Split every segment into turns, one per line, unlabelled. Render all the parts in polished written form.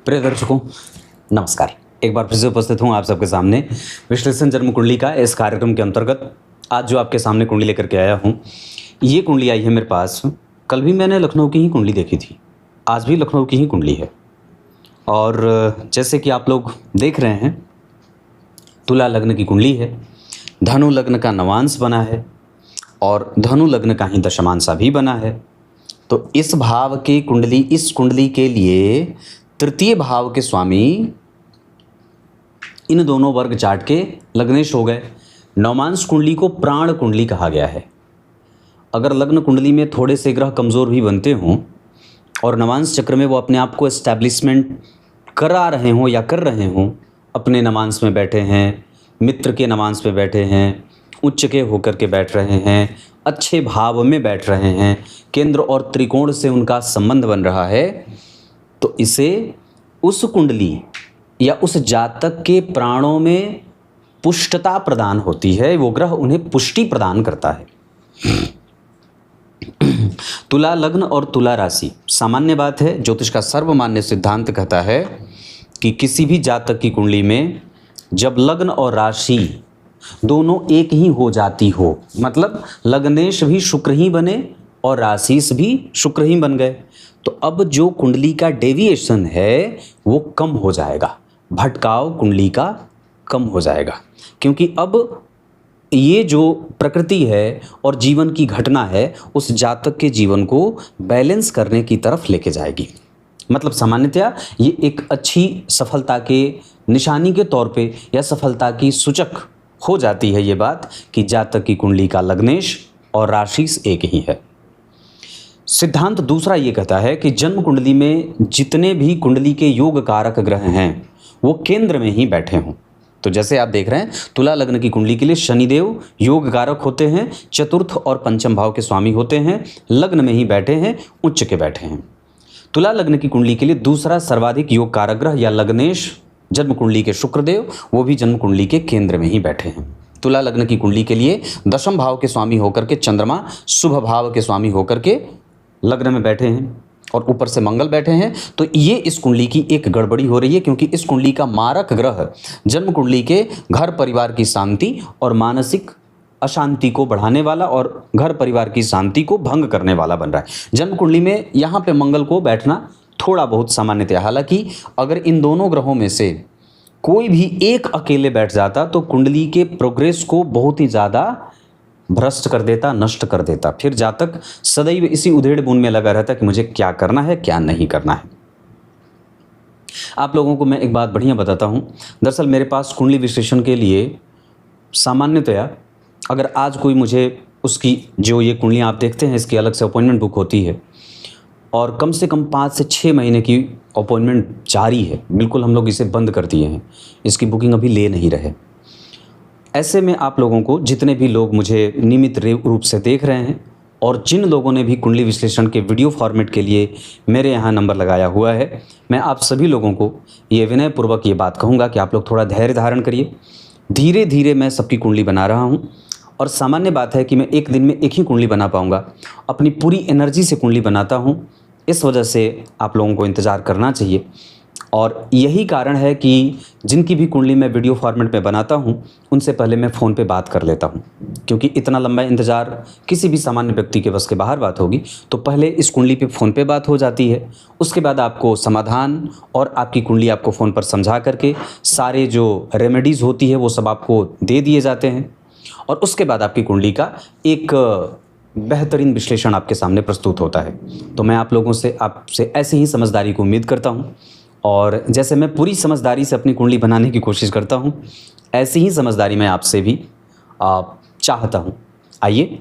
प्रिय दर्शकों, नमस्कार। एक बार फिर से उपस्थित हूँ आप सबके सामने विश्लेषण जन्म कुंडली का इस कार्यक्रम के अंतर्गत। आज जो आपके सामने कुंडली लेकर के आया हूँ, ये कुंडली आई है मेरे पास। कल भी मैंने लखनऊ की ही कुंडली देखी थी, आज भी लखनऊ की ही कुंडली है। और जैसे कि आप लोग देख रहे हैं, तुला लग्न की कुंडली है, धनु लग्न का नवांश बना है और धनु लग्न का ही दशमांशा भी बना है। तो इस भाव की कुंडली, इस कुंडली के लिए तृतीय भाव के स्वामी इन दोनों वर्ग चाट के लग्नेश हो गए। नवमांश कुंडली को प्राण कुंडली कहा गया है। अगर लग्न कुंडली में थोड़े से ग्रह कमज़ोर भी बनते हों और नवांश चक्र में वो अपने आप को एस्टैब्लिशमेंट करा रहे हों या कर रहे हों, अपने नवांश में बैठे हैं, मित्र के नवांश में बैठे हैं, उच्च के होकर के बैठ रहे हैं, अच्छे भाव में बैठ रहे हैं, केंद्र और त्रिकोण से उनका संबंध बन रहा है, तो इसे उस कुंडली या उस जातक के प्राणों में पुष्टता प्रदान होती है। वो ग्रह उन्हें पुष्टि प्रदान करता है। तुला लग्न और तुला राशि सामान्य बात है। ज्योतिष का सर्वमान्य सिद्धांत कहता है कि किसी भी जातक की कुंडली में जब लग्न और राशि दोनों एक ही हो जाती हो, मतलब लग्नेश भी शुक्र ही बने और राशिश भी शुक्र ही बन गए, तो अब जो कुंडली का डेविएशन है वो कम हो जाएगा, भटकाव कुंडली का कम हो जाएगा। क्योंकि अब ये जो प्रकृति है और जीवन की घटना है उस जातक के जीवन को बैलेंस करने की तरफ लेके जाएगी। मतलब सामान्यतया ये एक अच्छी सफलता के निशानी के तौर पे या सफलता की सूचक हो जाती है ये बात कि जातक की कुंडली का लग्नेश और राशिश एक ही है। सिद्धांत दूसरा ये कहता है कि जन्म कुंडली में जितने भी कुंडली के योग कारक ग्रह हैं वो केंद्र में ही बैठे हों। तो जैसे आप देख रहे हैं, तुला लग्न की कुंडली के लिए शनिदेव योग कारक होते हैं, चतुर्थ और पंचम भाव के स्वामी होते हैं, लग्न में ही बैठे हैं, उच्च के बैठे हैं। तुला लग्न की कुंडली के लिए दूसरा सर्वाधिक योग कारक ग्रह या लग्नेश जन्म कुंडली के शुक्रदेव, वो भी जन्म कुंडली के केंद्र में ही बैठे हैं। तुला लग्न की कुंडली के लिए दशम भाव के स्वामी होकर के चंद्रमा, शुभ भाव के स्वामी होकर के लग्न में बैठे हैं और ऊपर से मंगल बैठे हैं। तो ये इस कुंडली की एक गड़बड़ी हो रही है, क्योंकि इस कुंडली का मारक ग्रह जन्म कुंडली के घर परिवार की शांति और मानसिक अशांति को बढ़ाने वाला और घर परिवार की शांति को भंग करने वाला बन रहा है। जन्म कुंडली में यहाँ पे मंगल को बैठना थोड़ा बहुत सामान्यतः, हालांकि अगर इन दोनों ग्रहों में से कोई भी एक अकेले बैठ जाता तो कुंडली के प्रोग्रेस को बहुत ही ज़्यादा भ्रष्ट कर देता, नष्ट कर देता। फिर जातक सदैव इसी उधेड़ बुन में लगा रहता कि मुझे क्या करना है, क्या नहीं करना है। आप लोगों को मैं एक बात बढ़िया बताता हूँ। दरअसल मेरे पास कुंडली विश्लेषण के लिए सामान्यतया अगर आज कोई मुझे उसकी जो ये कुंडलियाँ आप देखते हैं इसकी अलग से अपॉइंटमेंट बुक होती है और कम से कम 5 से 6 महीने की अपॉइंटमेंट जारी है। बिल्कुल हम लोग इसे बंद कर दिए हैं, इसकी बुकिंग अभी ले नहीं रहे। ऐसे में आप लोगों को, जितने भी लोग मुझे नियमित रूप से देख रहे हैं और जिन लोगों ने भी कुंडली विश्लेषण के वीडियो फॉर्मेट के लिए मेरे यहाँ नंबर लगाया हुआ है, मैं आप सभी लोगों को ये विनयपूर्वक ये बात कहूँगा कि आप लोग थोड़ा धैर्य धारण करिए। धीरे धीरे मैं सबकी कुंडली बना रहा हूँ और सामान्य बात है कि मैं एक दिन में एक ही कुंडली बना पाऊँगा। अपनी पूरी एनर्जी से कुंडली बनाता हूँ, इस वजह से आप लोगों को इंतज़ार करना चाहिए। और यही कारण है कि जिनकी भी कुंडली मैं वीडियो फॉर्मेट में बनाता हूं उनसे पहले मैं फ़ोन पे बात कर लेता हूं, क्योंकि इतना लंबा इंतज़ार किसी भी सामान्य व्यक्ति के बस के बाहर बात होगी। तो पहले इस कुंडली पे फ़ोन पे बात हो जाती है, उसके बाद आपको समाधान और आपकी कुंडली आपको फ़ोन पर समझा करके सारे जो रेमेडीज़ होती है वो सब आपको दे दिए जाते हैं और उसके बाद आपकी कुंडली का एक बेहतरीन विश्लेषण आपके सामने प्रस्तुत होता है। तो मैं आप लोगों से आपसे ऐसे ही समझदारी को उम्मीद करता हूँ और जैसे मैं पूरी समझदारी से अपनी कुंडली बनाने की कोशिश करता हूँ, ऐसी ही समझदारी मैं आपसे भी चाहता हूँ। आइए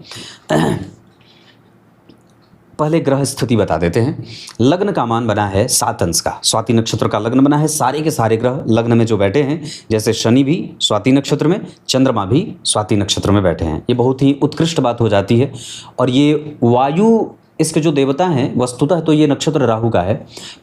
पहले ग्रह स्थिति बता देते हैं। लग्न का मान बना है 7 अंश का, स्वाति नक्षत्र का लग्न बना है। सारे के सारे ग्रह लग्न में जो बैठे हैं, जैसे शनि भी स्वाति नक्षत्र में, चंद्रमा भी स्वाति नक्षत्र में बैठे हैं। ये बहुत ही उत्कृष्ट बात हो जाती है। और ये वायु, इसके जो देवता हैं, वस्तुतः तो ये नक्षत्र राहु का है,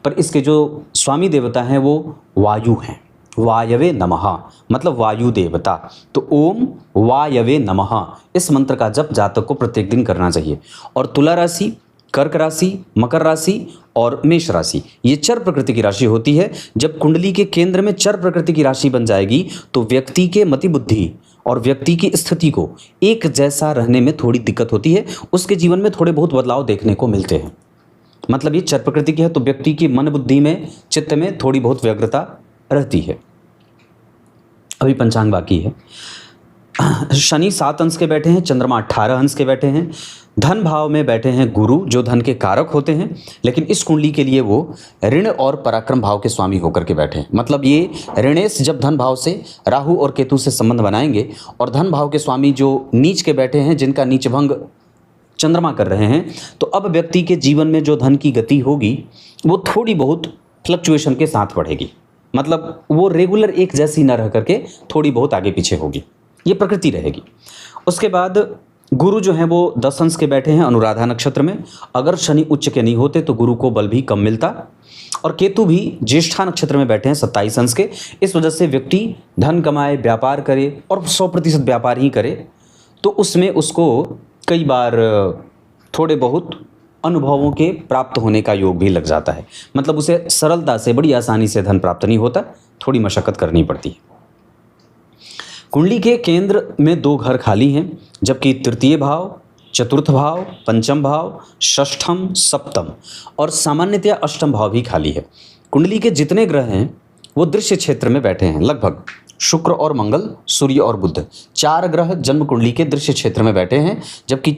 पर इसके जो स्वामी देवता हैं वो वायु हैं। वायवे नमः मतलब वायु देवता। तो ओम वायवे नमः इस मंत्र का जप जातक को प्रत्येक दिन करना चाहिए। और तुला राशि कर्क राशि, मकर राशि और मेष राशि, ये चर प्रकृति की राशि होती है। जब कुंडली के केंद्र में चर प्रकृति की राशि बन जाएगी तो व्यक्ति के मति बुद्धि और व्यक्ति की स्थिति को एक जैसा रहने में थोड़ी दिक्कत होती है, उसके जीवन में थोड़े बहुत बदलाव देखने को मिलते हैं। मतलब ये चर प्रकृति की है तो व्यक्ति की मन बुद्धि में, चित्त में थोड़ी बहुत व्यग्रता रहती है। अभी पंचांग बाकी है। शनि 7 अंश के बैठे हैं, चंद्रमा 18 अंश के बैठे हैं, धन भाव में बैठे हैं गुरु जो धन के कारक होते हैं, लेकिन इस कुंडली के लिए वो ऋण और पराक्रम भाव के स्वामी होकर के बैठे हैं। मतलब ये ऋणेश जब धन भाव से राहु और केतु से संबंध बनाएंगे और धन भाव के स्वामी जो नीच के बैठे हैं, जिनका नीच भंग चंद्रमा कर रहे हैं, तो अब व्यक्ति के जीवन में जो धन की गति होगी वो थोड़ी बहुत फ्लक्चुएशन के साथ बढ़ेगी। मतलब वो रेगुलर एक जैसी न रह करके थोड़ी बहुत आगे पीछे होगी, ये प्रकृति रहेगी। उसके बाद गुरु जो हैं वो 10 अंश के बैठे हैं अनुराधा नक्षत्र में। अगर शनि उच्च के नहीं होते तो गुरु को बल भी कम मिलता। और केतु भी ज्येष्ठा नक्षत्र में बैठे हैं 27 अंश के। इस वजह से व्यक्ति धन कमाए, व्यापार करे और 100% व्यापार ही करे तो उसमें उसको कई बार थोड़े बहुत अनुभवों के प्राप्त होने का योग भी लग जाता है। मतलब उसे सरलता से, बड़ी आसानी से धन प्राप्त नहीं होता, थोड़ी मशक्कत करनी पड़ती है। कुंडली के केंद्र में 2 घर खाली हैं, जबकि तृतीय भाव, चतुर्थ भाव, पंचम भाव, षष्ठम, सप्तम और सामान्यतया अष्टम भाव भी खाली है। कुंडली के जितने ग्रह हैं वो दृश्य क्षेत्र में बैठे हैं। लगभग शुक्र और मंगल, सूर्य और बुध, 4 ग्रह जन्म कुंडली के दृश्य क्षेत्र में बैठे हैं, जबकि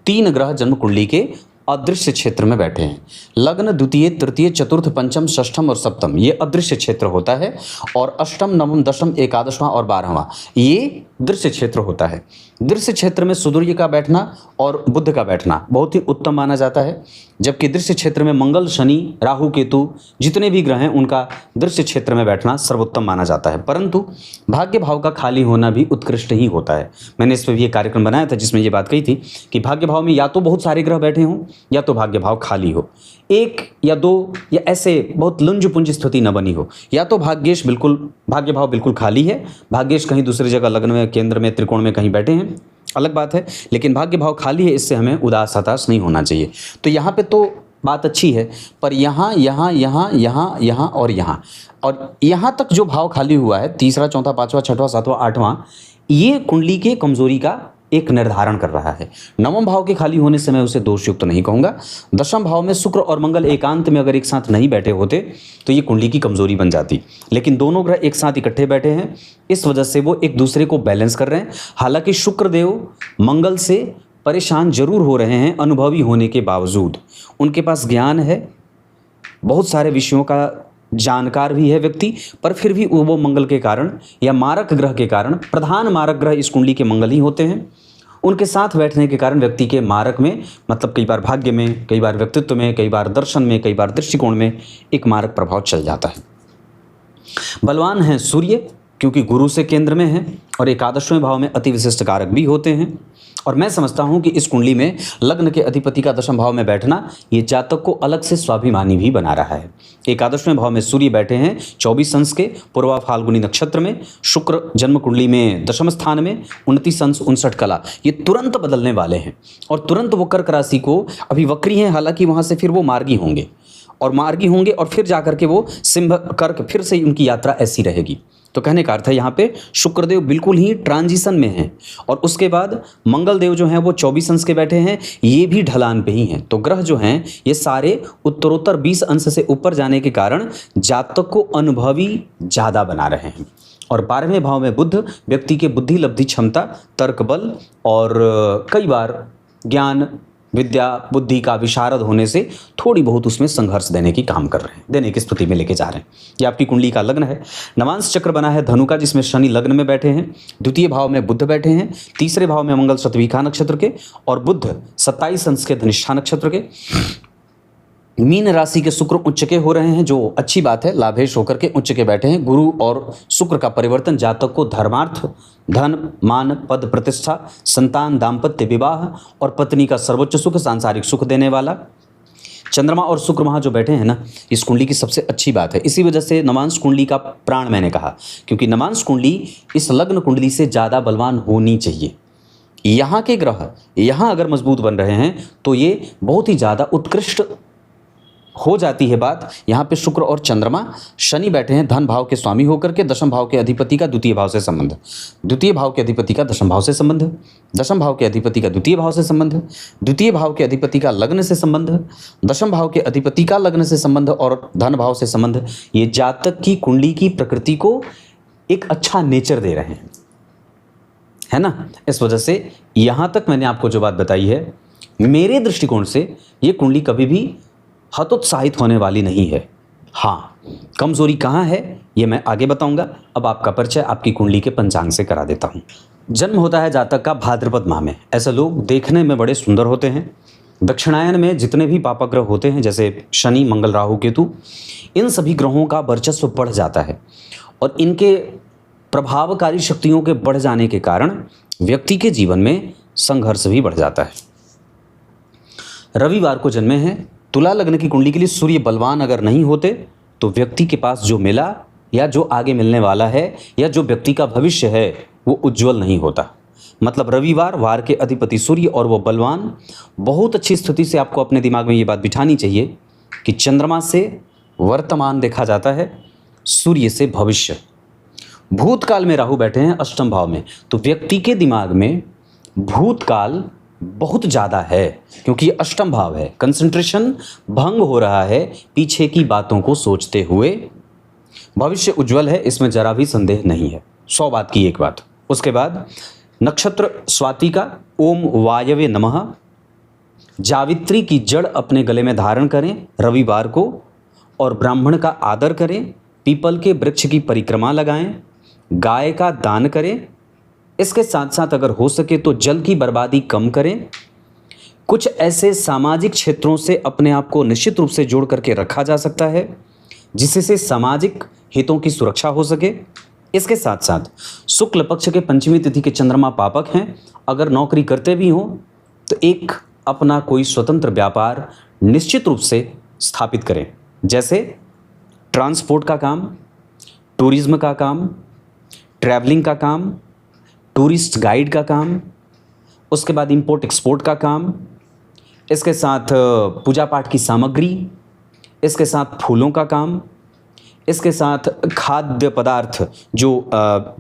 3 ग्रह जन्म कुंडली के अदृश्य क्षेत्र में बैठे हैं। लग्न द्वितीय, तृतीय, चतुर्थ, पंचम, षष्ठम और सप्तम ये अदृश्य क्षेत्र होता है और अष्टम, नवम, दशम, एकादशवां और 12वां ये दृश्य क्षेत्र होता है। दृश्य क्षेत्र में सूर्य का बैठना और बुध का बैठना बहुत ही उत्तम माना जाता है, जबकि दृश्य क्षेत्र में मंगल, शनि, राहु, केतु जितने भी ग्रह हैं उनका दृश्य क्षेत्र में बैठना सर्वोत्तम माना जाता है। परंतु भाग्य भाव का खाली होना भी उत्कृष्ट ही होता है। मैंने इस पर भी एक कार्यक्रम बनाया था जिसमें ये बात कही थी कि भाग्य भाव में या तो बहुत सारे ग्रह बैठे हों या तो भाग्य भाव खाली हो, 1 या 2 या ऐसे बहुत लुंज पुंज स्थिति न बनी हो। या तो भाग्य भाव बिल्कुल खाली है, भाग्येश कहीं दूसरी जगह लग्न में, केंद्र में, त्रिकोण में कहीं बैठे हैं, अलग बात है, लेकिन भाग्य भाव खाली है, इससे हमें उदास हताश नहीं होना चाहिए। तो यहाँ पे तो बात अच्छी है, पर यहाँ यहाँ यहाँ यहाँ यहाँ और यहाँ तक जो भाव खाली हुआ है, तीसरा, चौथा, पाँचवा, छठवां, सातवां, आठवां, ये कुंडली के कमजोरी का एक निर्धारण कर रहा है। नवम भाव के खाली होने से मैं उसे दोषयुक्त नहीं कहूँगा। दशम भाव में शुक्र और मंगल एकांत में अगर एक साथ नहीं बैठे होते तो ये कुंडली की कमजोरी बन जाती, लेकिन दोनों ग्रह एक साथ इकट्ठे बैठे हैं, इस वजह से वो एक दूसरे को बैलेंस कर रहे हैं। हालांकि शुक्रदेव मंगल से परेशान जरूर हो रहे हैं, अनुभवी होने के बावजूद उनके पास ज्ञान है, बहुत सारे विषयों का जानकार भी है व्यक्ति, पर फिर भी वो मंगल के कारण या मारक ग्रह के कारण, प्रधान मारक ग्रह इस कुंडली के मंगल ही होते हैं, उनके साथ बैठने के कारण व्यक्ति के मारक में, मतलब कई बार भाग्य में, कई बार व्यक्तित्व में, कई बार दर्शन में, कई बार दृष्टिकोण में एक मारक प्रभाव चल जाता है। बलवान हैं सूर्य, क्योंकि गुरु से केंद्र में है और एकादशवें भाव में अति विशिष्ट कारक भी होते हैं। और मैं समझता हूं कि इस कुंडली में लग्न के अधिपति का दशम भाव में बैठना ये जातक को अलग से स्वाभिमानी भी बना रहा है। एकादशवें भाव में सूर्य बैठे हैं 24 अंश के पूर्वा फाल्गुनी नक्षत्र में, शुक्र जन्म कुंडली में दशम स्थान में 29 अंश 59 कला, ये तुरंत बदलने वाले हैं और तुरंत वो कर्क राशि को, अभी वक्री हैं हालांकि, वहां से फिर वो मार्गी होंगे और फिर जाकर के वो सिंह कर्क, फिर से उनकी यात्रा ऐसी रहेगी। तो कहने का अर्थ है यहाँ पे शुक्रदेव बिल्कुल ही ट्रांजिशन में हैं और उसके बाद मंगल देव जो हैं वो 24 अंश के बैठे हैं, ये भी ढलान पे ही हैं। तो ग्रह जो हैं ये सारे उत्तरोत्तर 20 अंश से ऊपर जाने के कारण जातक को अनुभवी ज़्यादा बना रहे हैं। और 12वें भाव में बुध व्यक्ति के बुद्धि लब्धि क्षमता, तर्क बल और कई बार ज्ञान विद्या बुद्धि का विशारद होने से थोड़ी बहुत उसमें संघर्ष देने की काम कर रहे हैं, देने की स्थिति में लेके जा रहे हैं। ये आपकी कुंडली का लग्न है। नवांश चक्र बना है धनु का, जिसमें शनि लग्न में बैठे हैं, द्वितीय भाव में बुध बैठे हैं, तीसरे भाव में मंगल शतभिखा नक्षत्र के और बुध 27 अंश के धनिष्ठा नक्षत्र के। मीन राशि के शुक्र उच्च के हो रहे हैं, जो अच्छी बात है, लाभेश होकर के उच्च के बैठे हैं। गुरु और शुक्र का परिवर्तन जातक को धर्मार्थ, धन, मान, पद, प्रतिष्ठा, संतान, दाम्पत्य, विवाह और पत्नी का सर्वोच्च सुख, सांसारिक सुख देने वाला। चंद्रमा और शुक्र वहाँ जो बैठे हैं ना, इस कुंडली की सबसे अच्छी बात है। इसी वजह से नवांश कुंडली का प्राण मैंने कहा, क्योंकि नवांश कुंडली इस लग्न कुंडली से ज़्यादा बलवान होनी चाहिए। यहाँ के ग्रह यहाँ अगर मजबूत बन रहे हैं तो ये बहुत ही ज़्यादा उत्कृष्ट हो जाती है बात। यहाँ पे शुक्र और चंद्रमा, शनि बैठे हैं धन भाव के स्वामी होकर के, दशम भाव के अधिपति का द्वितीय भाव से संबंध, द्वितीय भाव के अधिपति का दशम भाव से संबंध, दशम भाव के अधिपति का द्वितीय भाव से संबंध, द्वितीय भाव के अधिपति का लग्न से संबंध, दशम भाव के अधिपति का लग्न से संबंध और धन भाव से संबंध। ये जातक की कुंडली की प्रकृति को एक अच्छा नेचर दे रहे हैं, है ना। इस वजह से यहाँ तक मैंने आपको जो बात बताई है, मेरे दृष्टिकोण से ये कुंडली कभी भी हतोत्साहित होने वाली नहीं है। हाँ, कमजोरी कहाँ है ये मैं आगे बताऊंगा। अब आपका परिचय आपकी कुंडली के पंचांग से करा देता हूँ। जन्म होता है जातक का भाद्रपद माह में। ऐसे लोग देखने में बड़े सुंदर होते हैं। दक्षिणायन में जितने भी पापग्रह होते हैं, जैसे शनि, मंगल, राहु, केतु, इन सभी ग्रहों का वर्चस्व बढ़ जाता है और इनके प्रभावकारी शक्तियों के बढ़ जाने के कारण व्यक्ति के जीवन में संघर्ष भी बढ़ जाता है। रविवार को जन्मे हैं। तुला लग्न की कुंडली के लिए सूर्य बलवान अगर नहीं होते तो व्यक्ति के पास जो मिला या जो आगे मिलने वाला है या जो व्यक्ति का भविष्य है वो उज्जवल नहीं होता। मतलब रविवार, वार के अधिपति सूर्य और वो बलवान। बहुत अच्छी स्थिति से आपको अपने दिमाग में ये बात बिठानी चाहिए कि चंद्रमा से वर्तमान देखा जाता है, सूर्य से भविष्य। भूतकाल में राहु बैठे हैं अष्टम भाव में, तो व्यक्ति के दिमाग में भूतकाल बहुत ज़्यादा है क्योंकि ये अष्टम भाव है। कंसंट्रेशन भंग हो रहा है पीछे की बातों को सोचते हुए। भविष्य उज्जवल है, इसमें जरा भी संदेह नहीं है। 100 बात की एक बात। उसके बाद नक्षत्र स्वाति का ओम वायवे नमः। जावित्री की जड़ अपने गले में धारण करें रविवार को और ब्राह्मण का आदर करें। पीपल के वृक्ष की परिक्रमा लगाएं, गाय का दान करें। इसके साथ साथ अगर हो सके तो जल की बर्बादी कम करें। कुछ ऐसे सामाजिक क्षेत्रों से अपने आप को निश्चित रूप से जोड़ करके रखा जा सकता है जिससे सामाजिक हितों की सुरक्षा हो सके। इसके साथ साथ शुक्ल पक्ष के पंचमी तिथि के चंद्रमा पापक हैं। अगर नौकरी करते भी हों तो एक अपना कोई स्वतंत्र व्यापार निश्चित रूप से स्थापित करें, जैसे ट्रांसपोर्ट का काम, टूरिज्म का काम, ट्रैवलिंग का काम, टूरिस्ट गाइड का काम, उसके बाद इंपोर्ट एक्सपोर्ट का काम, इसके साथ पूजा पाठ की सामग्री, इसके साथ फूलों का काम, इसके साथ खाद्य पदार्थ, जो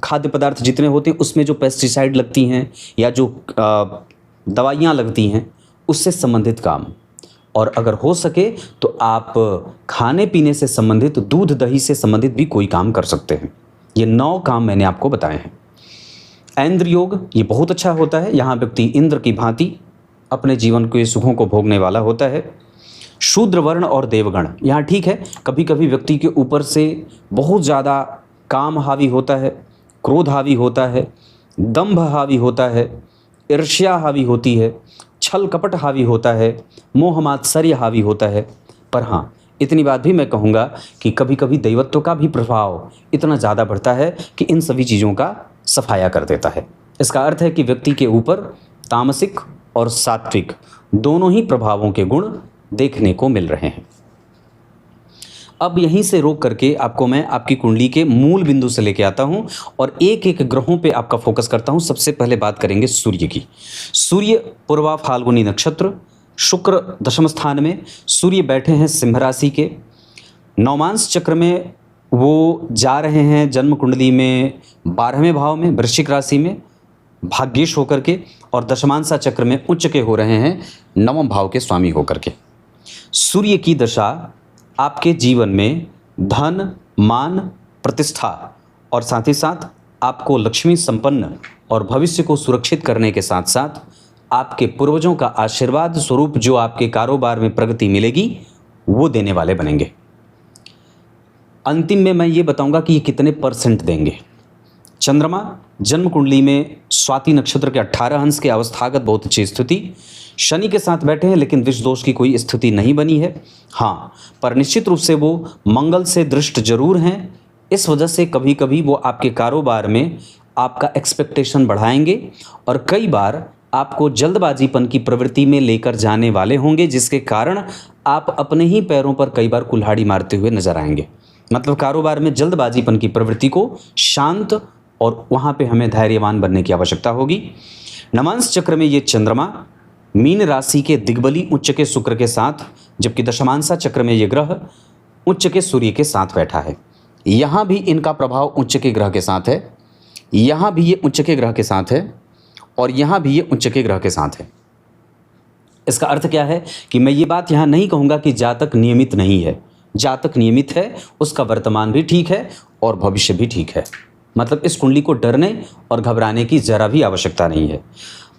खाद्य पदार्थ जितने होते हैं उसमें जो पेस्टिसाइड लगती हैं या जो दवाइयाँ लगती हैं उससे संबंधित काम। और अगर हो सके तो आप खाने पीने से संबंधित, दूध दही से संबंधित भी कोई काम कर सकते हैं। ये 9 काम मैंने आपको बताए हैं। ऐन्द्र योग ये बहुत अच्छा होता है। यहाँ व्यक्ति इंद्र की भांति अपने जीवन के सुखों को भोगने वाला होता है। शूद्र वर्ण और देवगण यहाँ ठीक है। कभी कभी व्यक्ति के ऊपर से बहुत ज़्यादा काम हावी होता है, क्रोध हावी होता है, दंभ हावी होता है, ईर्ष्या हावी होती है, छल कपट हावी होता है, मोह मात्सर्य हावी होता है। पर हाँ, इतनी बात भी मैं कहूँगा कि कभी कभी दैवत्व का भी प्रभाव इतना ज़्यादा बढ़ता है कि इन सभी चीज़ों का सफाया कर देता है। इसका अर्थ है कि व्यक्ति के ऊपर तामसिक और सात्विक दोनों ही प्रभावों के गुण देखने को मिल रहे हैं। अब यहीं से रोक करके आपको मैं आपकी कुंडली के मूल बिंदु से लेके आता हूं और एक एक ग्रहों पे आपका फोकस करता हूं। सबसे पहले बात करेंगे सूर्य की। सूर्य पूर्वा फाल्गुनी नक्षत्र, शुक्र दशम स्थान में। सूर्य बैठे हैं सिंह राशि के। नवमांश चक्र में वो जा रहे हैं जन्म कुंडली में 12वें भाव में, वृश्चिक राशि में भाग्येश होकर के, और दशमांशा चक्र में उच्च के हो रहे हैं 9वें भाव के स्वामी होकर के। सूर्य की दशा आपके जीवन में धन, मान, प्रतिष्ठा और साथ ही साथ आपको लक्ष्मी संपन्न और भविष्य को सुरक्षित करने के साथ साथ आपके पूर्वजों का आशीर्वाद स्वरूप जो आपके कारोबार में प्रगति मिलेगी वो देने वाले बनेंगे। अंतिम में मैं ये बताऊंगा कि ये कितने % देंगे। चंद्रमा जन्म कुंडली में स्वाति नक्षत्र के 18 अंश के अवस्थागत बहुत अच्छी स्थिति, शनि के साथ बैठे हैं लेकिन विष दोष की कोई स्थिति नहीं बनी है। हाँ, पर निश्चित रूप से वो मंगल से दृष्ट जरूर हैं। इस वजह से कभी कभी वो आपके कारोबार में आपका एक्सपेक्टेशन बढ़ाएंगे और कई बार आपको जल्दबाजीपन की प्रवृत्ति में लेकर जाने वाले होंगे, जिसके कारण आप अपने ही पैरों पर कई बार कुल्हाड़ी मारते हुए नजर आएंगे। मतलब कारोबार में जल्दबाजीपन की प्रवृत्ति को शांत, और वहाँ पे हमें धैर्यवान बनने की आवश्यकता होगी। नवांश चक्र में ये चंद्रमा मीन राशि के दिग्बली उच्च के शुक्र के साथ, जबकि दशमांशा चक्र में ये ग्रह उच्च के सूर्य के साथ बैठा है। यहाँ भी इनका प्रभाव उच्च के ग्रह के साथ है, यहाँ भी ये उच्च के ग्रह के साथ है, और यहाँ भी ये उच्च के ग्रह के साथ है। इसका अर्थ क्या है कि मैं ये बात यहाँ नहीं कहूँगा कि जातक नियमित नहीं है। जातक नियमित है, उसका वर्तमान भी ठीक है और भविष्य भी ठीक है। मतलब इस कुंडली को डरने और घबराने की जरा भी आवश्यकता नहीं है।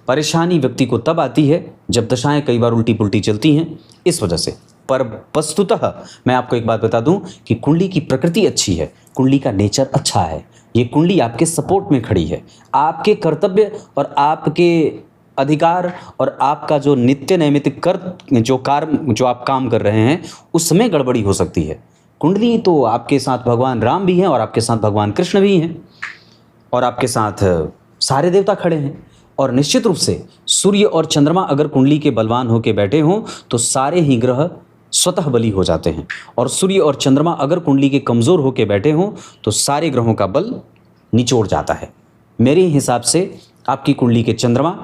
परेशानी व्यक्ति को तब आती है जब दशाएं कई बार उल्टी पुल्टी चलती हैं, इस वजह से। पर वस्तुतः मैं आपको एक बात बता दूं कि कुंडली की प्रकृति अच्छी है, कुंडली का नेचर अच्छा है। ये कुंडली आपके सपोर्ट में खड़ी है। आपके कर्तव्य और आपके अधिकार और आपका जो नित्य नैमित्तिक जो आप काम कर रहे हैं, उसमें गड़बड़ी हो सकती है। कुंडली तो आपके साथ भगवान राम भी हैं और आपके साथ भगवान कृष्ण भी हैं और आपके साथ सारे देवता खड़े हैं। और निश्चित रूप से सूर्य और चंद्रमा अगर कुंडली के बलवान होकर बैठे हों तो सारे ही ग्रह स्वतः बली हो जाते हैं, और सूर्य और चंद्रमा अगर कुंडली के कमज़ोर होकर बैठे हों तो सारे ग्रहों का बल निचोड़ जाता है। मेरे हिसाब से आपकी कुंडली के चंद्रमा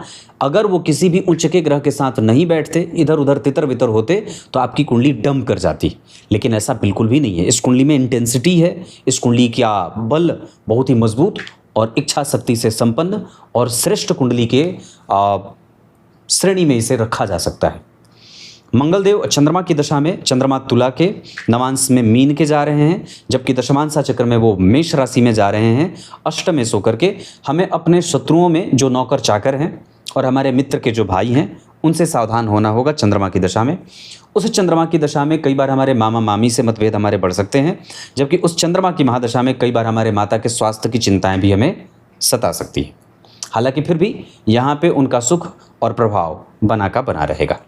अगर वो किसी भी उच्च के ग्रह के साथ नहीं बैठते, इधर उधर तितर बितर होते, तो आपकी कुंडली डम कर जाती। लेकिन ऐसा बिल्कुल भी नहीं है। इस कुंडली में इंटेंसिटी है, इस कुंडली का बल बहुत ही मजबूत और इच्छा शक्ति से संपन्न और श्रेष्ठ कुंडली के श्रेणी में इसे रखा जा सकता है। मंगलदेव चंद्रमा की दशा में चंद्रमा तुला के नवांश में मीन के जा रहे हैं, जबकि दशमांशा चक्र में वो मेष राशि में जा रहे हैं अष्टमेश होकर के। हमें अपने शत्रुओं में जो नौकर चाकर हैं और हमारे मित्र के जो भाई हैं उनसे सावधान होना होगा चंद्रमा की दशा में। उस चंद्रमा की दशा में कई बार हमारे मामा मामी से मतभेद हमारे बढ़ सकते हैं, जबकि उस चंद्रमा की महादशा में कई बार हमारे माता के स्वास्थ्य की चिंताएं भी हमें सता सकती हैं। हालांकि फिर भी यहाँ पे उनका सुख और प्रभाव बना का बना रहेगा।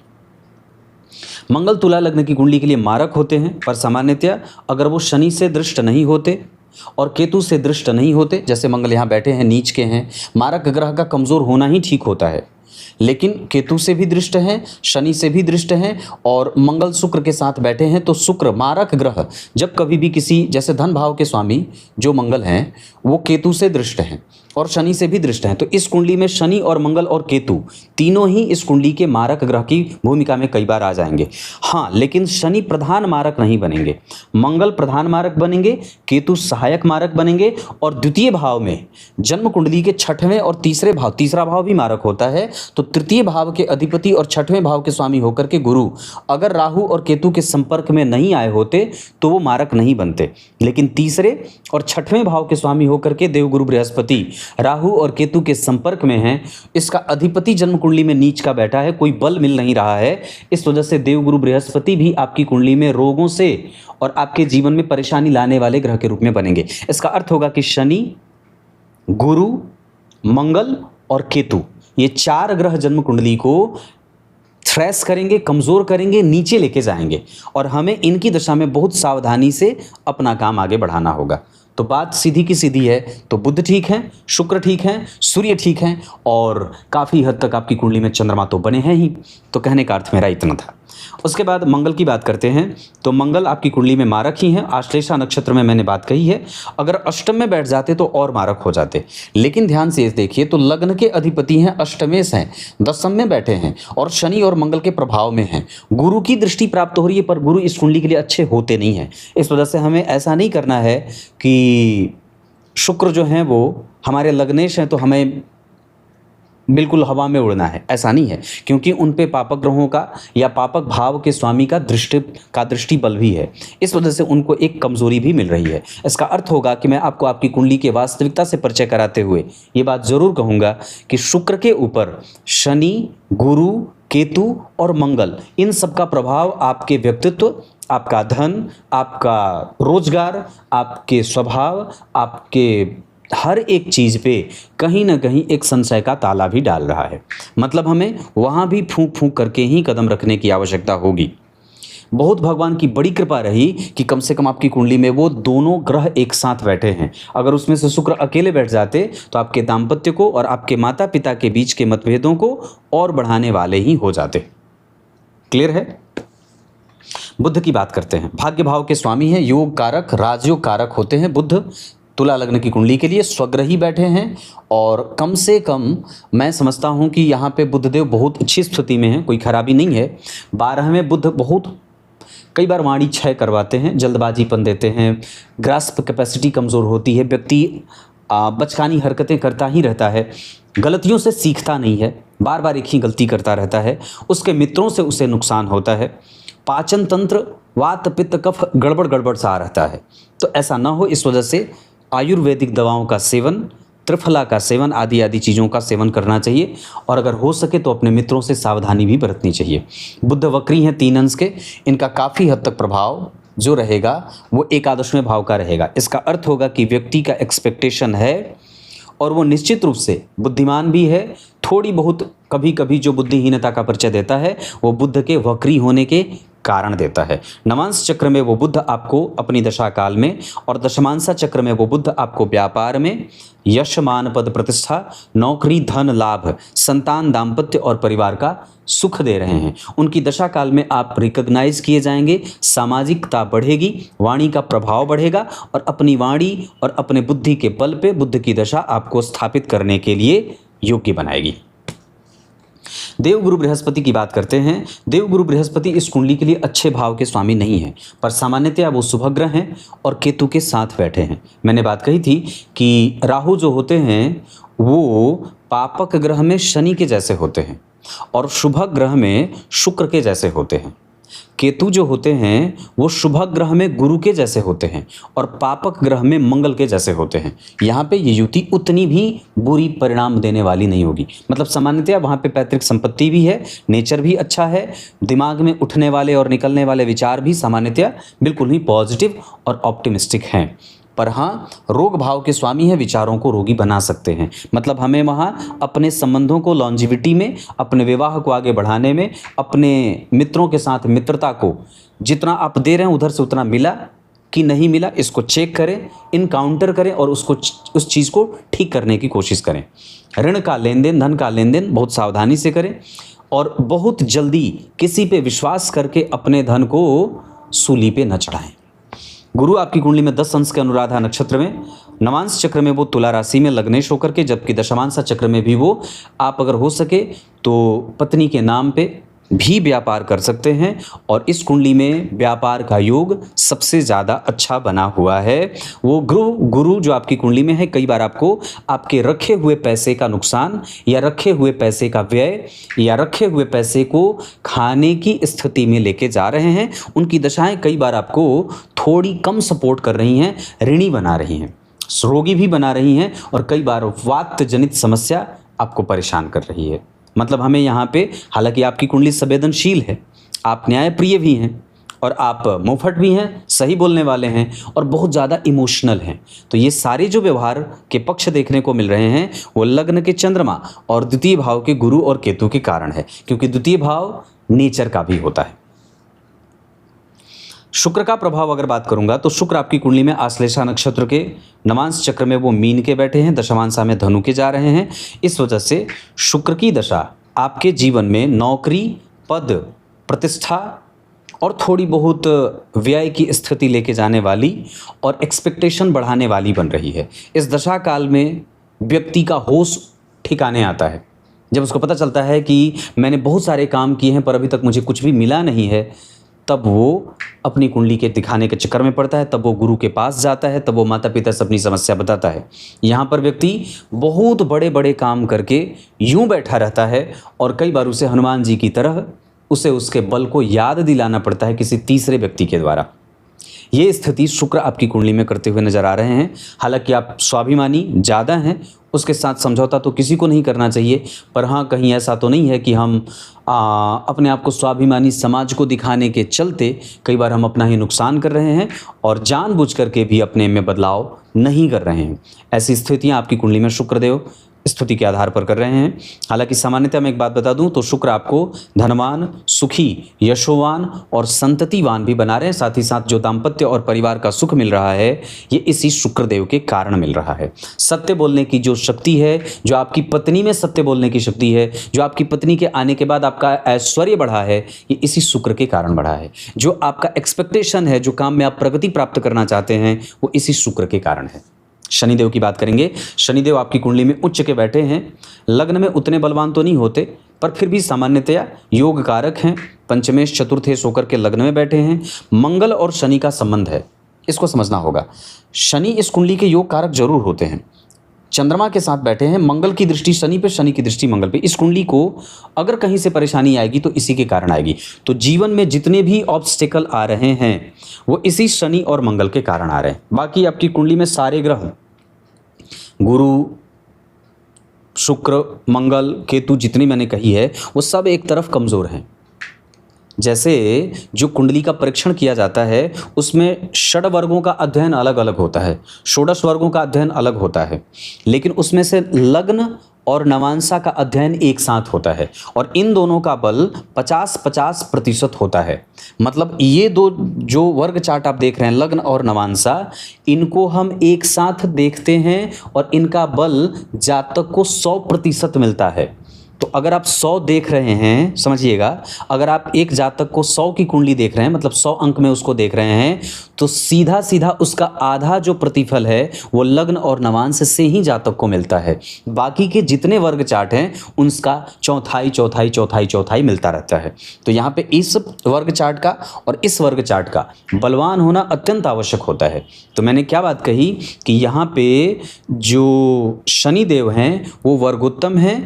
मंगल तुला लग्न की कुंडली के लिए मारक होते हैं, पर सामान्यतया अगर वो शनि से दृष्ट नहीं होते और केतु से दृष्ट नहीं होते, जैसे मंगल यहाँ बैठे हैं नीच के हैं, मारक ग्रह का कमज़ोर होना ही ठीक होता है। लेकिन केतु से भी दृष्ट हैं, शनि से भी दृष्ट हैं और मंगल शुक्र के साथ बैठे हैं, तो शुक्र मारक ग्रह जब कभी भी किसी, जैसे धन भाव के स्वामी जो मंगल हैं वो केतु से दृष्ट हैं और शनि से भी दृष्ट हैं, तो इस कुंडली में शनि और मंगल और केतु तीनों ही इस कुंडली के मारक ग्रह की भूमिका में कई बार आ जाएंगे। हाँ, लेकिन शनि प्रधान मारक नहीं बनेंगे, मंगल प्रधान मारक बनेंगे, केतु सहायक मारक बनेंगे। और द्वितीय भाव में जन्म कुंडली के छठवें और तीसरा भाव भी मारक होता है, तो तृतीय भाव के अधिपति और छठवें भाव के स्वामी होकर के गुरु अगर राहु और केतु के संपर्क में नहीं आए होते तो वो मारक नहीं बनते। लेकिन तीसरे और छठवें भाव के स्वामी होकर के देवगुरु बृहस्पति राहु और केतु के संपर्क में हैं, इसका अधिपति जन्म कुंडली में नीच का बैठा है, कोई बल मिल नहीं रहा है। इस वजह से देवगुरु बृहस्पति भी आपकी कुंडली में रोगों से और आपके जीवन में परेशानी लाने वाले ग्रह के रूप में बनेंगे। इसका अर्थ होगा कि शनि, गुरु, मंगल और केतु, ये चार ग्रह जन्म कुंडली को थ्रेस करेंगे, कमज़ोर करेंगे, नीचे लेके जाएंगे और हमें इनकी दशा में बहुत सावधानी से अपना काम आगे बढ़ाना होगा। तो बात सीधी की सीधी है, तो बुध ठीक है, शुक्र ठीक है, सूर्य ठीक है और काफ़ी हद तक आपकी कुंडली में चंद्रमा तो बने हैं ही। तो कहने का अर्थ मेरा इतना था। उसके बाद मंगल की बात करते हैं, तो मंगल आपकी कुंडली में मारक ही हैं। आश्लेषा नक्षत्र में मैंने बात कही है, अगर अष्टम में बैठ जाते तो और मारक हो जाते। लेकिन ध्यान से देखिए, तो लग्न के अधिपति हैं, अष्टमेश हैं, दशम में बैठे हैं और शनि और मंगल के प्रभाव में हैं। गुरु की दृष्टि प्राप्त हो रही है, पर गुरु इस कुंडली के लिए अच्छे होते नहीं हैं। इस वजह से हमें ऐसा नहीं करना है कि शुक्र जो हैं वो हमारे लग्नेश हैं तो हमें बिल्कुल हवा में उड़ना है, ऐसा नहीं है, क्योंकि उन पे पापक ग्रहों का या पापक भाव के स्वामी का दृष्टि बल भी है। इस वजह से उनको एक कमजोरी भी मिल रही है। इसका अर्थ होगा कि मैं आपको आपकी कुंडली के वास्तविकता से परिचय कराते हुए ये बात जरूर कहूँगा कि शुक्र के ऊपर शनि, गुरु, केतु और मंगल, इन सब का प्रभाव आपके व्यक्तित्व, आपका धन, आपका रोजगार, आपके स्वभाव, आपके हर एक चीज़ पे कहीं ना कहीं एक संशय का ताला भी डाल रहा है। मतलब हमें वहाँ भी फूंक फूंक करके ही कदम रखने की आवश्यकता होगी। बहुत भगवान की बड़ी कृपा रही कि कम से कम आपकी कुंडली में वो दोनों ग्रह एक साथ बैठे हैं। अगर उसमें से शुक्र अकेले बैठ जाते तो आपके दाम्पत्य को और आपके माता पिता के बीच के मतभेदों को और बढ़ाने वाले ही हो जाते। क्लियर है? बुध की बात करते हैं। भाग्य भाव के स्वामी हैं, योग कारक, राजयोग कारक होते हैं बुध। तुला लग्न की कुंडली के लिए स्वग्रही बैठे हैं और कम से कम मैं समझता हूँ कि यहाँ पे बुधदेव बहुत अच्छी स्थिति में हैं, कोई खराबी नहीं है। 12वें बुध बहुत कई बार वाणी क्षय करवाते हैं, जल्दबाजीपन देते हैं, ग्रास्प कैपेसिटी कमज़ोर होती है, व्यक्ति बचकानी हरकतें करता ही रहता है, गलतियों से सीखता नहीं है, बार बार एक ही गलती करता रहता है, उसके मित्रों से उसे नुकसान होता है, पाचन तंत्र वात पित्त कफ गड़बड़ गड़बड़ सा रहता है। तो ऐसा ना हो, इस वजह से आयुर्वेदिक दवाओं का सेवन, त्रिफला का सेवन आदि चीज़ों का सेवन करना चाहिए और अगर हो सके तो अपने मित्रों से सावधानी भी बरतनी चाहिए। बुध वक्री हैं 3 अंश के, इनका काफ़ी हद तक प्रभाव जो रहेगा वो एकादशवें भाव का रहेगा। इसका अर्थ होगा कि व्यक्ति का एक्सपेक्टेशन है और वो निश्चित रूप से बुद्धिमान भी है। थोड़ी बहुत कभी कभी जो बुद्धिहीनता का परिचय देता है वो बुध के वक्री होने के कारण देता है। नवांश चक्र में वो बुध आपको अपनी दशा काल में और दशमांशा चक्र में वो बुध आपको व्यापार में यश मान पद प्रतिष्ठा, नौकरी, धन लाभ, संतान, दाम्पत्य और परिवार का सुख दे रहे हैं। उनकी दशा काल में आप रिकॉग्नाइज किए जाएंगे, सामाजिकता बढ़ेगी, वाणी का प्रभाव बढ़ेगा और अपनी वाणी और अपने बुद्धि के बल पे बुद्ध की दशा आपको स्थापित करने के लिए योग्य बनाएगी। देवगुरु बृहस्पति की बात करते हैं। देवगुरु बृहस्पति इस कुंडली के लिए अच्छे भाव के स्वामी नहीं हैं, पर सामान्यतया वो शुभग्रह हैं और केतु के साथ बैठे हैं। मैंने बात कही थी कि राहु जो होते हैं वो पापक ग्रह में शनि के जैसे होते हैं और शुभ ग्रह में शुक्र के जैसे होते हैं। केतु जो होते हैं वो शुभ ग्रह में गुरु के जैसे होते हैं और पापक ग्रह में मंगल के जैसे होते हैं। यहाँ पे ये युति उतनी भी बुरी परिणाम देने वाली नहीं होगी। मतलब सामान्यतया वहाँ पे पैतृक संपत्ति भी है, नेचर भी अच्छा है, दिमाग में उठने वाले और निकलने वाले विचार भी सामान्यतया बिल्कुल ही पॉजिटिव और ऑप्टिमिस्टिक हैं। पर हाँ, रोग भाव के स्वामी है, विचारों को रोगी बना सकते हैं। मतलब हमें वहाँ अपने संबंधों को लॉन्जिविटी में, अपने विवाह को आगे बढ़ाने में, अपने मित्रों के साथ मित्रता को जितना आप दे रहे हैं उधर से उतना मिला कि नहीं मिला, इसको चेक करें, इनकाउंटर करें और उसको उस चीज़ को ठीक करने की कोशिश करें। ऋण का लेन देन, धन का लेन देन बहुत सावधानी से करें और बहुत जल्दी किसी पे विश्वास करके अपने धन को सूली पे न चढ़ाएं। गुरु आपकी कुंडली में 10 अंश के अनुराधा नक्षत्र में, नवांश चक्र में वो तुला राशि में लग्नेश होकर के, जबकि दशमांशा चक्र में भी वो आप अगर हो सके तो पत्नी के नाम पे भी व्यापार कर सकते हैं और इस कुंडली में व्यापार का योग सबसे ज़्यादा अच्छा बना हुआ है। वो गुरु जो आपकी कुंडली में है, कई बार आपको आपके रखे हुए पैसे का नुकसान या रखे हुए पैसे का व्यय या रखे हुए पैसे को खाने की स्थिति में लेके जा रहे हैं। उनकी दशाएं कई बार आपको थोड़ी कम सपोर्ट कर रही हैं, ऋणी बना रही हैं, रोगी भी बना रही हैं और कई बार वात जनित समस्या आपको परेशान कर रही है। मतलब हमें यहाँ पे, हालांकि आपकी कुंडली संवेदनशील है, आप न्यायप्रिय भी हैं और आप मुंहफट भी हैं, सही बोलने वाले हैं और बहुत ज़्यादा इमोशनल हैं, तो ये सारे जो व्यवहार के पक्ष देखने को मिल रहे हैं वो लग्न के चंद्रमा और द्वितीय भाव के गुरु और केतु के कारण है, क्योंकि द्वितीय भाव नेचर का भी होता है। शुक्र का प्रभाव अगर बात करूंगा तो शुक्र आपकी कुंडली में आश्लेषा नक्षत्र के नवांश चक्र में वो मीन के बैठे हैं, दशमांशा में धनु के जा रहे हैं। इस वजह से शुक्र की दशा आपके जीवन में नौकरी, पद, प्रतिष्ठा और थोड़ी बहुत व्यय की स्थिति लेके जाने वाली और एक्सपेक्टेशन बढ़ाने वाली बन रही है। इस दशा काल में व्यक्ति का होश ठिकाने आता है। जब उसको पता चलता है कि मैंने बहुत सारे काम किए हैं पर अभी तक मुझे कुछ भी मिला नहीं है, तब वो अपनी कुंडली के दिखाने के चक्कर में पड़ता है, तब वो गुरु के पास जाता है, तब वो माता पिता से अपनी समस्या बताता है। यहाँ पर व्यक्ति बहुत बड़े बड़े काम करके यूं बैठा रहता है और कई बार उसे हनुमान जी की तरह उसे उसके बल को याद दिलाना पड़ता है किसी तीसरे व्यक्ति के द्वारा। ये स्थिति शुक्र आपकी कुंडली में करते हुए नजर आ रहे हैं। हालांकि आप स्वाभिमानी ज़्यादा हैं, उसके साथ समझौता तो किसी को नहीं करना चाहिए, पर हाँ, कहीं ऐसा तो नहीं है कि हम अपने आप को स्वाभिमानी समाज को दिखाने के चलते कई बार हम अपना ही नुकसान कर रहे हैं और जानबूझ करके भी अपने में बदलाव नहीं कर रहे हैं। ऐसी स्थितियाँ आपकी कुंडली में शुक्रदेव स्तुति के आधार पर कर रहे हैं। हालांकि सामान्यतः मैं एक बात बता दूं तो शुक्र आपको धनवान, सुखी, यशोवान और संततिवान भी बना रहे हैं। साथ ही साथ जो दाम्पत्य और परिवार का सुख मिल रहा है ये इसी शुक्रदेव के कारण मिल रहा है। सत्य बोलने की जो शक्ति है, जो आपकी पत्नी में सत्य बोलने की शक्ति है, जो आपकी पत्नी के आने के बाद आपका ऐश्वर्य बढ़ा है, ये इसी शुक्र के कारण बढ़ा है। जो आपका एक्सपेक्टेशन है, जो काम में आप प्रगति प्राप्त करना चाहते हैं, वो इसी शुक्र के कारण है। शनिदेव की बात करेंगे। शनिदेव आपकी कुंडली में उच्च के बैठे हैं। लग्न में उतने बलवान तो नहीं होते, पर फिर भी सामान्यतया योग कारक हैं। पंचमेश चतुर्थेश होकर के लग्न में बैठे हैं। मंगल और शनि का संबंध है, इसको समझना होगा। शनि इस कुंडली के योग कारक जरूर होते हैं। चंद्रमा के साथ बैठे हैं, मंगल की दृष्टि शनि पे, शनि की दृष्टि मंगल पे। इस कुंडली को अगर कहीं से परेशानी आएगी तो इसी के कारण आएगी। तो जीवन में जितने भी ऑब्स्टेकल आ रहे हैं वो इसी शनि और मंगल के कारण आ रहे हैं। बाकी आपकी कुंडली में सारे ग्रह, गुरु, शुक्र, मंगल, केतु, जितनी मैंने कही है वो सब एक तरफ कमज़ोर हैं। जैसे जो कुंडली का परीक्षण किया जाता है उसमें षड वर्गों का अध्ययन अलग अलग होता है, षोडश वर्गों का अध्ययन अलग होता है, लेकिन उसमें से लग्न और नवांशा का अध्ययन एक साथ होता है और इन दोनों का बल 50-50% होता है। मतलब ये दो जो वर्ग चार्ट आप देख रहे हैं, लग्न और नवांशा, इनको हम एक साथ देखते हैं और इनका बल जातक को 100% मिलता है। तो अगर आप 100 देख रहे हैं, समझिएगा, अगर आप एक जातक को 100 की कुंडली देख रहे हैं, मतलब 100 अंक में उसको देख रहे हैं, तो सीधा सीधा उसका आधा जो प्रतिफल है वो लग्न और नवांश से ही जातक को मिलता है। बाकी के जितने वर्ग चार्ट हैं उनका चौथाई चौथाई चौथाई चौथाई मिलता रहता है। तो यहाँ पे इस वर्ग चार्ट का और इस वर्ग चार्ट का बलवान होना अत्यंत आवश्यक होता है। तो मैंने क्या बात कही कि यहाँ पे जो शनिदेव हैं वो वर्गोत्तम हैं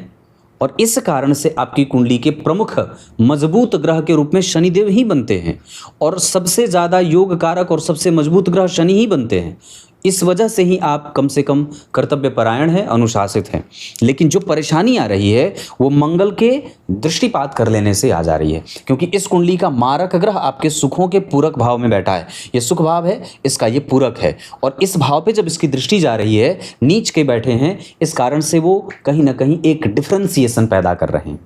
और इस कारण से आपकी कुंडली के प्रमुख मजबूत ग्रह के रूप में शनिदेव ही बनते हैं और सबसे ज़्यादा योग कारक और सबसे मजबूत ग्रह शनि ही बनते हैं। इस वजह से ही आप कम से कम कर्तव्यपरायण हैं, अनुशासित हैं। लेकिन जो परेशानी आ रही है वो मंगल के दृष्टिपात कर लेने से आ जा रही है, क्योंकि इस कुंडली का मारक ग्रह आपके सुखों के पूरक भाव में बैठा है। ये सुख भाव है, इसका ये पूरक है और इस भाव पे जब इसकी दृष्टि जा रही है, नीच के बैठे हैं, इस कारण से वो कहीं ना कहीं एक डिफ्रेंसिएशन पैदा कर रहे हैं।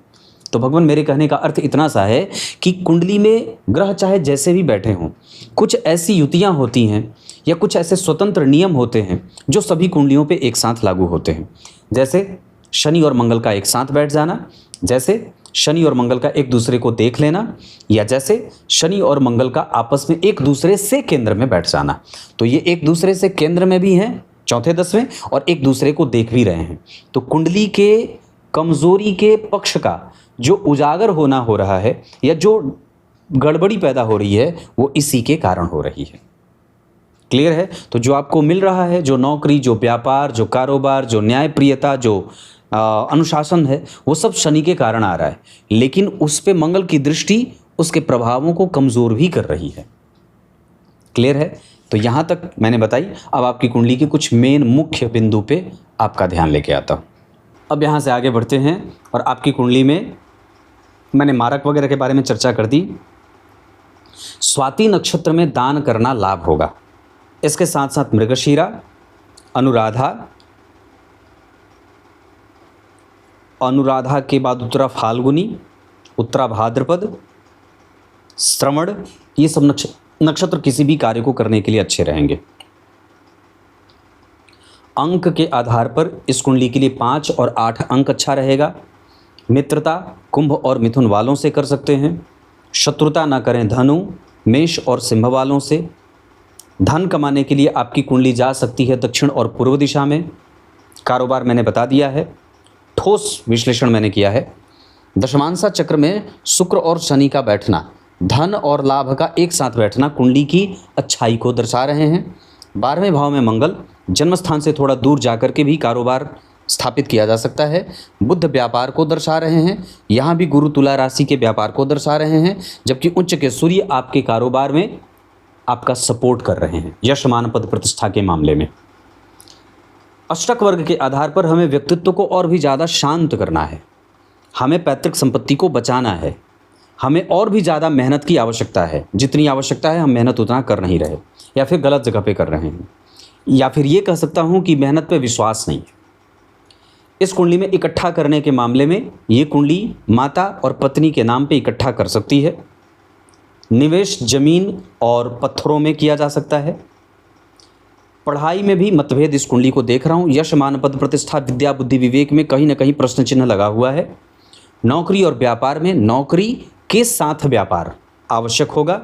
तो भगवान, मेरे कहने का अर्थ इतना सा है कि कुंडली में ग्रह चाहे जैसे भी बैठे हों, कुछ ऐसी युतियाँ होती हैं या कुछ ऐसे स्वतंत्र नियम होते हैं जो सभी कुंडलियों पे एक साथ लागू होते हैं। जैसे शनि और मंगल का एक साथ बैठ जाना, जैसे शनि और मंगल का एक दूसरे को देख लेना, या जैसे शनि और मंगल का आपस में एक दूसरे से केंद्र में बैठ जाना। तो ये एक दूसरे से केंद्र में भी हैं, चौथे 10वें, और एक दूसरे को देख भी रहे हैं। तो कुंडली के कमज़ोरी के पक्ष का जो उजागर होना हो रहा है या जो गड़बड़ी पैदा हो रही है वो इसी के कारण हो रही है। क्लियर है? तो जो आपको मिल रहा है, जो नौकरी, जो व्यापार, जो कारोबार, जो न्यायप्रियता, जो अनुशासन है, वो सब शनि के कारण आ रहा है, लेकिन उस पे मंगल की दृष्टि उसके प्रभावों को कमज़ोर भी कर रही है। क्लियर है? तो यहाँ तक मैंने बताई। अब आपकी कुंडली के कुछ मेन मुख्य बिंदु पे आपका ध्यान लेके आता हूँ। अब यहाँ से आगे बढ़ते हैं और आपकी कुंडली में मैंने मारक वगैरह के बारे में चर्चा कर दी। स्वाति नक्षत्र में दान करना लाभ होगा। इसके साथ साथ मृगशीरा, अनुराधा के बाद उत्तरा फाल्गुनी, उत्तरा भाद्रपद, श्रवण, ये सब नक्षत्र किसी भी कार्य को करने के लिए अच्छे रहेंगे। अंक के आधार पर इस कुंडली के लिए 5 और 8 अंक अच्छा रहेगा। मित्रता कुंभ और मिथुन वालों से कर सकते हैं। शत्रुता ना करें धनु, मेष और सिंह वालों से। धन कमाने के लिए आपकी कुंडली जा सकती है दक्षिण और पूर्व दिशा में। कारोबार मैंने बता दिया है, ठोस विश्लेषण मैंने किया है। दशमांशा चक्र में शुक्र और शनि का बैठना, धन और लाभ का एक साथ बैठना कुंडली की अच्छाई को दर्शा रहे हैं। 12वें भाव में मंगल, जन्म स्थान से थोड़ा दूर जाकर के भी कारोबार स्थापित किया जा सकता है। बुध व्यापार को दर्शा रहे हैं, यहाँ भी गुरु तुला राशि के व्यापार को दर्शा रहे हैं, जबकि उच्च के सूर्य आपके कारोबार में आपका सपोर्ट कर रहे हैं यश मान पद प्रतिष्ठा के मामले में। अष्टक वर्ग के आधार पर हमें व्यक्तित्व को और भी ज़्यादा शांत करना है, हमें पैतृक संपत्ति को बचाना है, हमें और भी ज़्यादा मेहनत की आवश्यकता है। जितनी आवश्यकता है हम मेहनत उतना कर नहीं रहे, या फिर गलत जगह पे कर रहे हैं, या फिर ये कह सकता हूँ कि मेहनत पे विश्वास नहीं है। इस कुंडली में इकट्ठा करने के मामले में ये कुंडली माता और पत्नी के नाम पे इकट्ठा कर सकती है। निवेश जमीन और पत्थरों में किया जा सकता है। पढ़ाई में भी मतभेद इस कुंडली को देख रहा हूँ। यश मान पद प्रतिष्ठा विद्या बुद्धि विवेक में कहीं ना कहीं प्रश्न चिन्ह लगा हुआ है। नौकरी और व्यापार में नौकरी के साथ व्यापार आवश्यक होगा।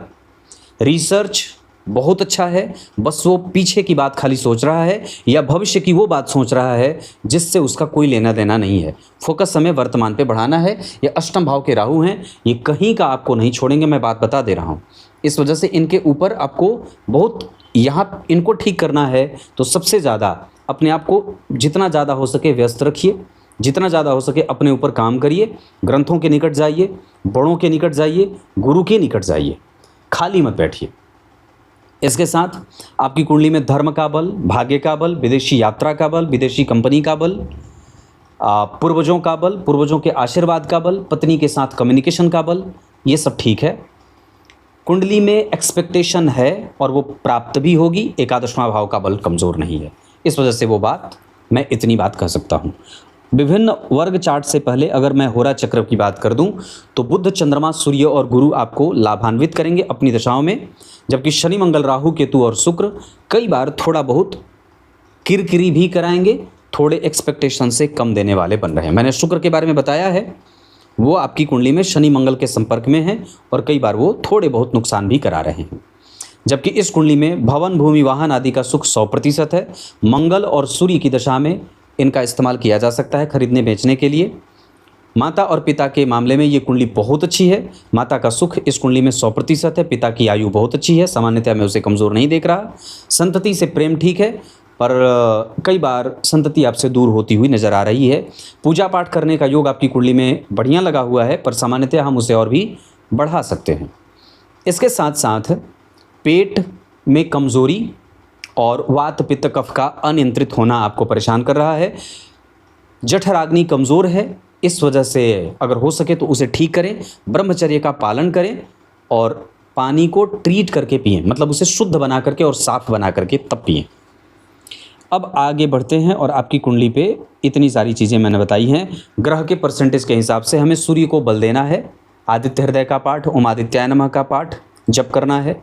रिसर्च बहुत अच्छा है, बस वो पीछे की बात खाली सोच रहा है या भविष्य की वो बात सोच रहा है जिससे उसका कोई लेना देना नहीं है। फोकस हमें वर्तमान पे बढ़ाना है। ये अष्टम भाव के राहु हैं, ये कहीं का आपको नहीं छोड़ेंगे, मैं बात बता दे रहा हूँ। इस वजह से इनके ऊपर आपको बहुत यहाँ इनको ठीक करना है तो सबसे ज़्यादा अपने आप को जितना ज़्यादा हो सके व्यस्त रखिए, जितना ज़्यादा हो सके अपने ऊपर काम करिए, ग्रंथों के निकट जाइए, बड़ों के निकट जाइए, गुरु के निकट जाइए, खाली मत बैठिए। इसके साथ आपकी कुंडली में धर्म का बल, भाग्य का बल, विदेशी यात्रा का बल, विदेशी कंपनी का बल, पूर्वजों का बल, पूर्वजों के आशीर्वाद का बल, पत्नी के साथ कम्युनिकेशन का बल, ये सब ठीक है। कुंडली में एक्सपेक्टेशन है और वो प्राप्त भी होगी। एकादशवां भाव का बल कमज़ोर नहीं है, इस वजह से वो बात मैं इतनी बात कह सकता हूँ। विभिन्न वर्ग चार्ट से पहले अगर मैं होरा चक्र की बात कर दूं तो बुध, चंद्रमा, सूर्य और गुरु आपको लाभान्वित करेंगे अपनी दशाओं में, जबकि शनि, मंगल, राहु, केतु और शुक्र कई बार थोड़ा बहुत किरकिरी भी कराएंगे, थोड़े एक्सपेक्टेशन से कम देने वाले बन रहे हैं। मैंने शुक्र के बारे में बताया है, वो आपकी कुंडली में शनि मंगल के संपर्क में है और कई बार वो थोड़े बहुत नुकसान भी करा रहे हैं। जबकि इस कुंडली में भवन, भूमि, वाहन आदि का सुख 100% है। मंगल और सूर्य की दशा में इनका इस्तेमाल किया जा सकता है खरीदने बेचने के लिए। माता और पिता के मामले में ये कुंडली बहुत अच्छी है। माता का सुख इस कुंडली में 100% है। पिता की आयु बहुत अच्छी है, सामान्यतः मैं उसे कमज़ोर नहीं देख रहा। संतति से प्रेम ठीक है, पर कई बार संतति आपसे दूर होती हुई नज़र आ रही है। पूजा पाठ करने का योग आपकी कुंडली में बढ़िया लगा हुआ है, पर सामान्यतः हम उसे और भी बढ़ा सकते हैं। इसके साथ साथ पेट में कमज़ोरी और वात, पित्त, कफ का अनियंत्रित होना आपको परेशान कर रहा है। जठराग्नि कमज़ोर है, इस वजह से अगर हो सके तो उसे ठीक करें, ब्रह्मचर्य का पालन करें और पानी को ट्रीट करके पिएं, मतलब उसे शुद्ध बना करके और साफ़ बना करके तब पिएं। अब आगे बढ़ते हैं और आपकी कुंडली पे इतनी सारी चीज़ें मैंने बताई हैं। ग्रह के परसेंटेज के हिसाब से हमें सूर्य को बल देना है। आदित्य हृदय का पाठ, ओम आदित्याय नमः का पाठ जप करना है।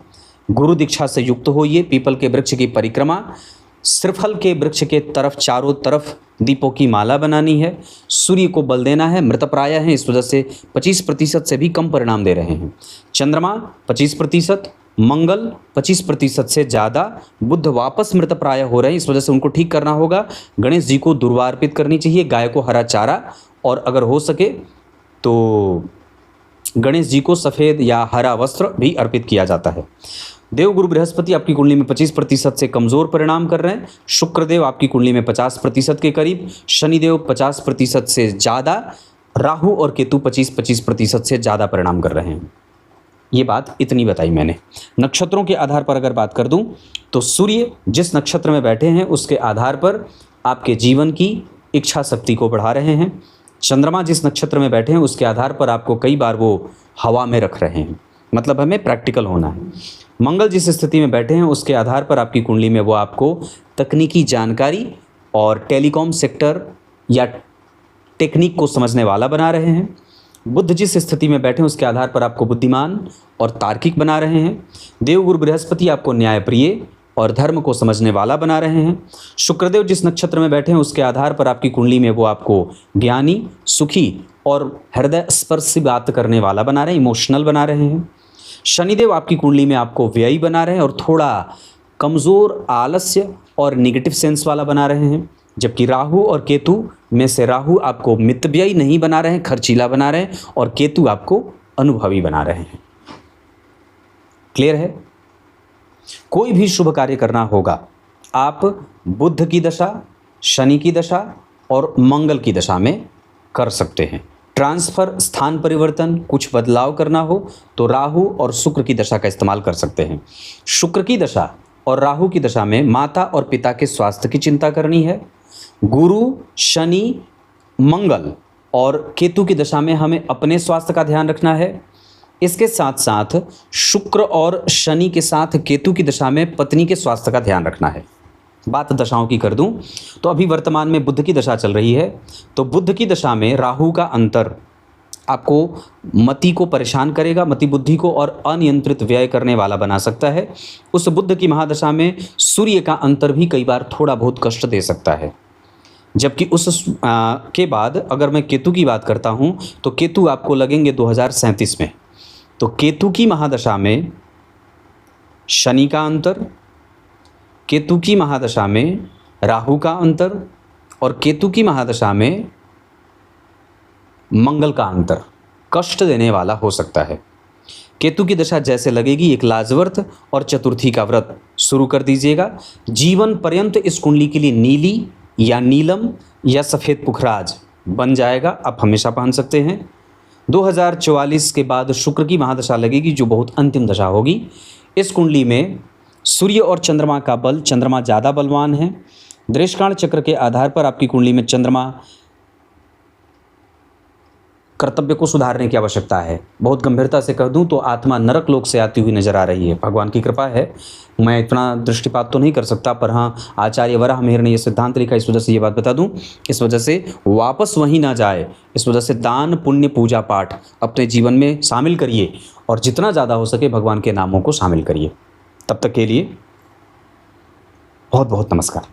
गुरु दीक्षा से युक्त होइए। पीपल के वृक्ष की परिक्रमा, श्रीफल के वृक्ष के तरफ चारों तरफ दीपों की माला बनानी है। सूर्य को बल देना है, मृतप्राय हैं, इस वजह से 25% से भी कम परिणाम दे रहे हैं। चंद्रमा 25%, मंगल 25% से ज़्यादा, बुध वापस मृतप्राय हो रहे हैं, इस वजह से उनको ठीक करना होगा। गणेश जी को दुर्वा अर्पित करनी चाहिए, गाय को हरा चारा, और अगर हो सके तो गणेश जी को सफ़ेद या हरा वस्त्र भी अर्पित किया जाता है। देवगुरु बृहस्पति आपकी कुंडली में 25% से कमज़ोर परिणाम कर रहे हैं। शुक्रदेव आपकी कुंडली में 50% के करीब, शनिदेव 50% से ज़्यादा, राहु और केतु 25% से ज़्यादा परिणाम कर रहे हैं। ये बात इतनी बताई मैंने। नक्षत्रों के आधार पर अगर बात कर दूं तो सूर्य जिस नक्षत्र में बैठे हैं उसके आधार पर आपके जीवन की इच्छा शक्ति को बढ़ा रहे हैं। चंद्रमा जिस नक्षत्र में बैठे हैं उसके आधार पर आपको कई बार वो हवा में रख रहे हैं, मतलब हमें प्रैक्टिकल होना है। मंगल जिस स्थिति में बैठे हैं उसके आधार पर आपकी कुंडली में वो आपको तकनीकी जानकारी और टेलीकॉम सेक्टर या टेक्निक को समझने वाला बना रहे हैं। बुध जिस स्थिति में बैठे हैं उसके आधार पर आपको बुद्धिमान और तार्किक बना रहे हैं। देवगुरु बृहस्पति आपको न्यायप्रिय और धर्म को समझने वाला बना रहे हैं। शुक्रदेव जिस नक्षत्र में बैठे हैं उसके आधार पर आपकी कुंडली में वो आपको ज्ञानी, सुखी और हृदय स्पर्शी बात करने वाला बना रहे हैं, इमोशनल बना रहे हैं। शनिदेव आपकी कुंडली में आपको व्ययी बना रहे हैं और थोड़ा कमज़ोर, आलस्य और निगेटिव सेंस वाला बना रहे हैं। जबकि राहु और केतु में से राहु आपको मितव्ययी नहीं बना रहे हैं, खर्चीला बना रहे हैं, और केतु आपको अनुभवी बना रहे हैं। क्लियर है? कोई भी शुभ कार्य करना होगा, आप बुध की दशा, शनि की दशा और मंगल की दशा में कर सकते हैं। ट्रांसफ़र, स्थान परिवर्तन, कुछ बदलाव करना हो तो राहु और शुक्र की दशा का इस्तेमाल कर सकते हैं। शुक्र की दशा और राहु की दशा में माता और पिता के स्वास्थ्य की चिंता करनी है। गुरु, शनि, मंगल और केतु की दशा में हमें अपने स्वास्थ्य का ध्यान रखना है। इसके साथ साथ शुक्र और शनि के साथ केतु की दशा में पत्नी के स्वास्थ्य का ध्यान रखना है। बात दशाओं की कर दूं तो अभी वर्तमान में बुध की दशा चल रही है, तो बुध की दशा में राहु का अंतर आपको मति को परेशान करेगा, मति बुद्धि को और अनियंत्रित व्यय करने वाला बना सकता है। उस बुध की महादशा में सूर्य का अंतर भी कई बार थोड़ा बहुत कष्ट दे सकता है। जबकि उस के बाद अगर मैं केतु की बात करता हूँ तो केतु आपको लगेंगे 2037 में। तो केतु की महादशा में शनि का अंतर, केतु की महादशा में राहु का अंतर और केतु की महादशा में मंगल का अंतर कष्ट देने वाला हो सकता है। केतु की दशा जैसे लगेगी एक लाजव्रत और चतुर्थी का व्रत शुरू कर दीजिएगा। जीवन पर्यंत इस कुंडली के लिए नीली या नीलम या सफ़ेद पुखराज बन जाएगा, आप हमेशा पहन सकते हैं। 2044 के बाद शुक्र की महादशा लगेगी जो बहुत अंतिम दशा होगी। इस कुंडली में सूर्य और चंद्रमा का बल, चंद्रमा ज़्यादा बलवान है। दृष्टिकाण चक्र के आधार पर आपकी कुंडली में चंद्रमा कर्तव्य को सुधारने की आवश्यकता है। बहुत गंभीरता से कह दूं तो आत्मा नरक लोक से आती हुई नजर आ रही है। भगवान की कृपा है, मैं इतना दृष्टिपात तो नहीं कर सकता, पर हाँ आचार्य वराह मिहिर ने यह सिद्धांत लिखा, इस वजह से ये बात बता दूं, इस वजह से वापस वहीं ना जाए। इस वजह से दान पुण्य पूजा पाठ अपने जीवन में शामिल करिए और जितना ज़्यादा हो सके भगवान के नामों को शामिल करिए। तब तक के लिए बहुत बहुत नमस्कार।